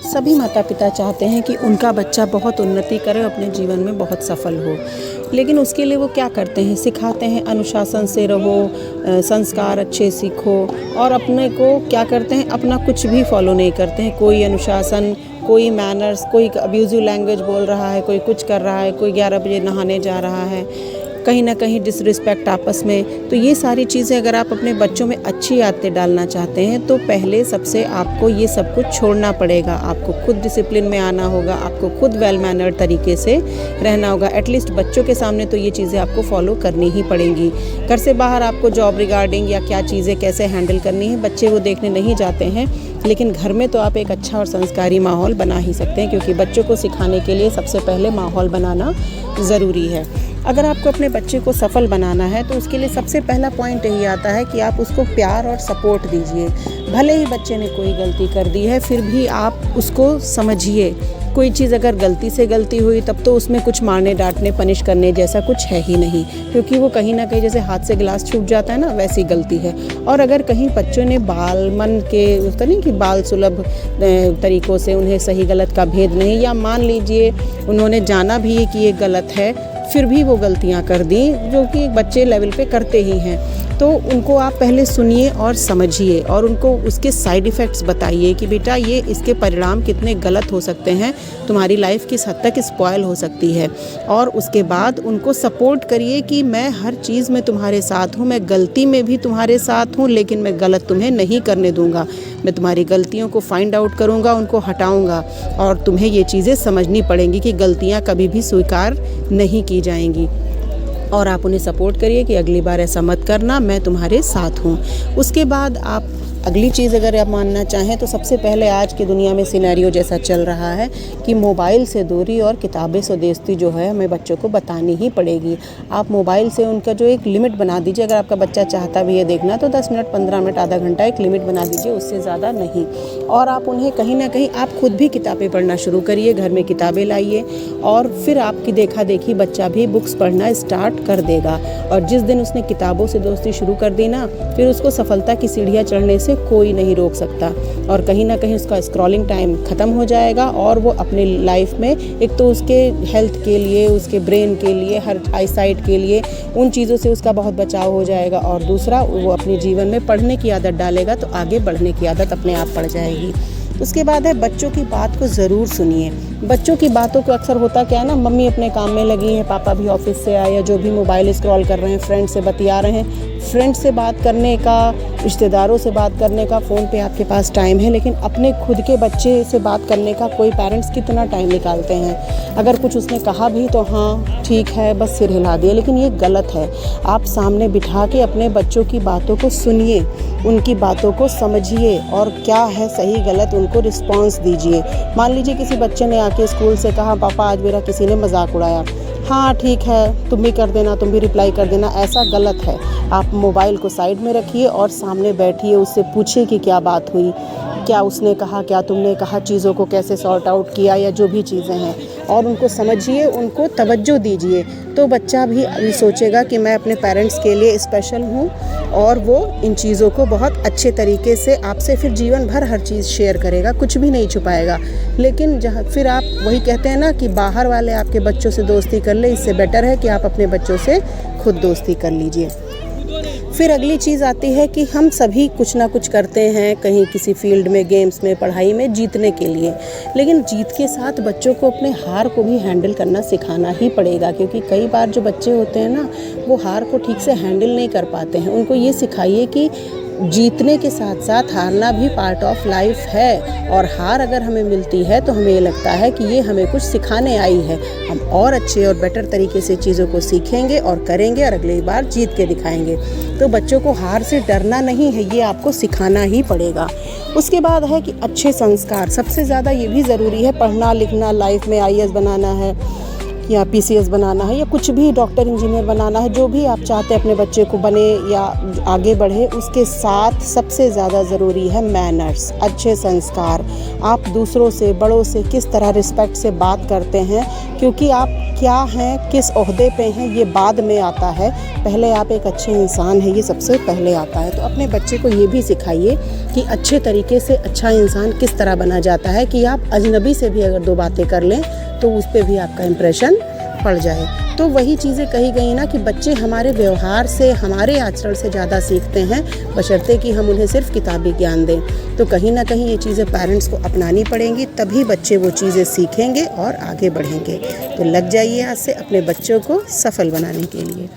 सभी माता पिता चाहते हैं कि उनका बच्चा बहुत उन्नति करे, अपने जीवन में बहुत सफल हो, लेकिन उसके लिए वो क्या करते हैं, सिखाते हैं अनुशासन से रहो, संस्कार अच्छे सीखो, और अपने को क्या करते हैं, अपना कुछ भी फॉलो नहीं करते हैं। कोई अनुशासन, कोई मैनर्स, कोई अब्यूजिव लैंग्वेज बोल रहा है, कोई कुछ कर रहा है, कोई 11 बजे नहाने जा रहा है, कहीं ना कहीं डिसरिस्पेक्ट आपस में। तो ये सारी चीज़ें अगर आप अपने बच्चों में अच्छी आदतें डालना चाहते हैं तो पहले सबसे आपको ये सब कुछ छोड़ना पड़ेगा। आपको खुद डिसिप्लिन में आना होगा, आपको खुद वेल मैनर्ड तरीके से रहना होगा। एटलीस्ट बच्चों के सामने तो ये चीज़ें आपको फॉलो करनी ही पड़ेंगी। घर से बाहर आपको जॉब रिगार्डिंग या क्या चीज़ें कैसे हैंडल करनी है, बच्चे वो देखने नहीं जाते हैं, लेकिन घर में तो आप एक अच्छा और संस्कारी माहौल बना ही सकते हैं, क्योंकि बच्चों को सिखाने के लिए सबसे पहले माहौल बनाना ज़रूरी है। अगर आपको अपने बच्चे को सफल बनाना है तो उसके लिए सबसे पहला पॉइंट यही आता है कि आप उसको प्यार और सपोर्ट दीजिए। भले ही बच्चे ने कोई गलती कर दी है, फिर भी आप उसको समझिए। कोई चीज़ अगर गलती से गलती हुई तब तो उसमें कुछ मारने डांटने पनिश करने जैसा कुछ है ही नहीं, क्योंकि वो कहीं ना कहीं जैसे हाथ से गिलास छूट जाता है ना, वैसी गलती है। और अगर कहीं बच्चों ने बाल मन के होता नहीं कि बाल सुलभ तरीक़ों से उन्हें सही गलत का भेद नहीं, या मान लीजिए उन्होंने जाना भी है कि ये गलत है, फिर भी वो गलतियाँ कर दी जो कि बच्चे लेवल पे करते ही हैं, तो उनको आप पहले सुनिए और समझिए और उनको उसके साइड इफ़ेक्ट्स बताइए कि बेटा ये इसके परिणाम कितने गलत हो सकते हैं, तुम्हारी लाइफ किस हद तक स्पॉयल हो सकती है। और उसके बाद उनको सपोर्ट करिए कि मैं हर चीज़ में तुम्हारे साथ हूँ, मैं गलती में भी तुम्हारे साथ हूँ, लेकिन मैं गलत तुम्हें नहीं करने दूँगा। मैं तुम्हारी गलतियों को फाइंड आउट करूँगा, उनको हटाऊँगा, और तुम्हें ये चीज़ें समझनी पड़ेंगी कि गलतियाँ कभी भी स्वीकार नहीं की जाएंगी। और आप उन्हें सपोर्ट करिए कि अगली बार ऐसा मत करना, मैं तुम्हारे साथ हूँ। उसके बाद आप अगली चीज़ अगर आप मानना चाहें तो सबसे पहले आज की दुनिया में सिनेरियो जैसा चल रहा है कि मोबाइल से दूरी और किताबें से दोस्ती जो है हमें बच्चों को बतानी ही पड़ेगी। आप मोबाइल से उनका जो एक लिमिट बना दीजिए। अगर आपका बच्चा चाहता भी है देखना तो 10 मिनट, 15 मिनट, आधा घंटा एक लिमिट बना दीजिए, उससे ज़्यादा नहीं। और आप उन्हें कहीं ना कहीं आप खुद भी किताबें पढ़ना शुरू करिए, घर में किताबें लाइए, और फिर आपकी देखा देखी बच्चा भी बुक्स पढ़ना स्टार्ट कर देगा। और जिस दिन उसने किताबों से दोस्ती शुरू कर दी ना, फिर उसको सफलता की सीढ़ियाँ चढ़ने से कोई नहीं रोक सकता। और कहीं ना कहीं उसका स्क्रॉलिंग टाइम ख़त्म हो जाएगा और वो अपने लाइफ में एक तो उसके हेल्थ के लिए, उसके ब्रेन के लिए, हर आईसाइट के लिए उन चीज़ों से उसका बहुत बचाव हो जाएगा, और दूसरा वो अपने जीवन में पढ़ने की आदत डालेगा तो आगे बढ़ने की आदत अपने आप पड़ जाएगी। उसके बाद है बच्चों की बात को ज़रूर सुनिए। बच्चों की बातों को अक्सर होता क्या है ना, मम्मी अपने काम में लगी है, पापा भी ऑफिस से आए, या जो भी मोबाइल स्क्रॉल कर रहे हैं, फ्रेंड से बतिया रहे हैं। फ्रेंड से बात करने का, रिश्तेदारों से बात करने का फ़ोन पे आपके पास टाइम है, लेकिन अपने खुद के बच्चे से बात करने का कोई पेरेंट्स कितना टाइम निकालते हैं। अगर कुछ उसने कहा भी तो हाँ ठीक है, बस सिर हिला दिया, लेकिन ये गलत है। आप सामने बिठा के अपने बच्चों की बातों को सुनिए, उनकी बातों को समझिए, और क्या है सही गलत उनको रिस्पॉन्स दीजिए। मान लीजिए किसी बच्चे ने आके स्कूल से कहा, पापा आज मेरा किसी ने मजाक उड़ाया, हाँ ठीक है, तुम भी कर देना, तुम भी रिप्लाई कर देना, ऐसा गलत है। आप मोबाइल को साइड में रखिए और सामने बैठिए, उससे पूछिए कि क्या बात हुई, क्या उसने कहा, क्या तुमने कहा, चीज़ों को कैसे सॉर्ट आउट किया, या जो भी चीज़ें हैं, और उनको समझिए, उनको तवज्जो दीजिए। तो बच्चा भी अभी सोचेगा कि मैं अपने पेरेंट्स के लिए स्पेशल हूँ, और वो इन चीज़ों को बहुत अच्छे तरीके से आपसे फिर जीवन भर हर चीज़ शेयर करेगा, कुछ भी नहीं छुपाएगा। लेकिन जहाँ फिर आप वही कहते हैं ना कि बाहर वाले आपके बच्चों से दोस्ती कर ले, इससे बेटर है कि आप अपने बच्चों से खुद दोस्ती कर लीजिए। फिर अगली चीज़ आती है कि हम सभी कुछ ना कुछ करते हैं, कहीं किसी फील्ड में, गेम्स में, पढ़ाई में जीतने के लिए, लेकिन जीत के साथ बच्चों को अपने हार को भी हैंडल करना सिखाना ही पड़ेगा। क्योंकि कई बार जो बच्चे होते हैं ना, वो हार को ठीक से हैंडल नहीं कर पाते हैं। उनको ये सिखाइए कि जीतने के साथ साथ हारना भी पार्ट ऑफ लाइफ है, और हार अगर हमें मिलती है तो हमें ये लगता है कि ये हमें कुछ सिखाने आई है। हम और अच्छे और बेटर तरीके से चीज़ों को सीखेंगे और करेंगे, और अगली बार जीत के दिखाएंगे। तो बच्चों को हार से डरना नहीं है, ये आपको सिखाना ही पड़ेगा। उसके बाद है कि अच्छे संस्कार, सबसे ज़्यादा ये भी ज़रूरी है। पढ़ना लिखना, लाइफ में IAS बनाना है या PCS बनाना है, या कुछ भी डॉक्टर इंजीनियर बनाना है, जो भी आप चाहते हैं अपने बच्चे को बने या आगे बढ़े, उसके साथ सबसे ज़्यादा ज़रूरी है मैनर्स, अच्छे संस्कार। आप दूसरों से, बड़ों से किस तरह रिस्पेक्ट से बात करते हैं, क्योंकि आप क्या हैं, किस ओहदे पे हैं, ये बाद में आता है। पहले आप एक अच्छे इंसान हैं, ये सबसे पहले आता है। तो अपने बच्चे को ये भी सिखाइए कि अच्छे तरीके से अच्छा इंसान किस तरह बना जाता है, कि आप अजनबी से भी अगर 2 बातें कर लें तो उस पर भी आपका इम्प्रेशन पड़ जाए। तो वही चीज़ें कही गई ना कि बच्चे हमारे व्यवहार से, हमारे आचरण से ज़्यादा सीखते हैं, बशर्ते कि हम उन्हें सिर्फ किताबी ज्ञान दें। तो कहीं ना कहीं ये चीज़ें पेरेंट्स को अपनानी पड़ेंगी, तभी बच्चे वो चीज़ें सीखेंगे और आगे बढ़ेंगे। तो लग जाइए आज से अपने बच्चों को सफल बनाने के लिए।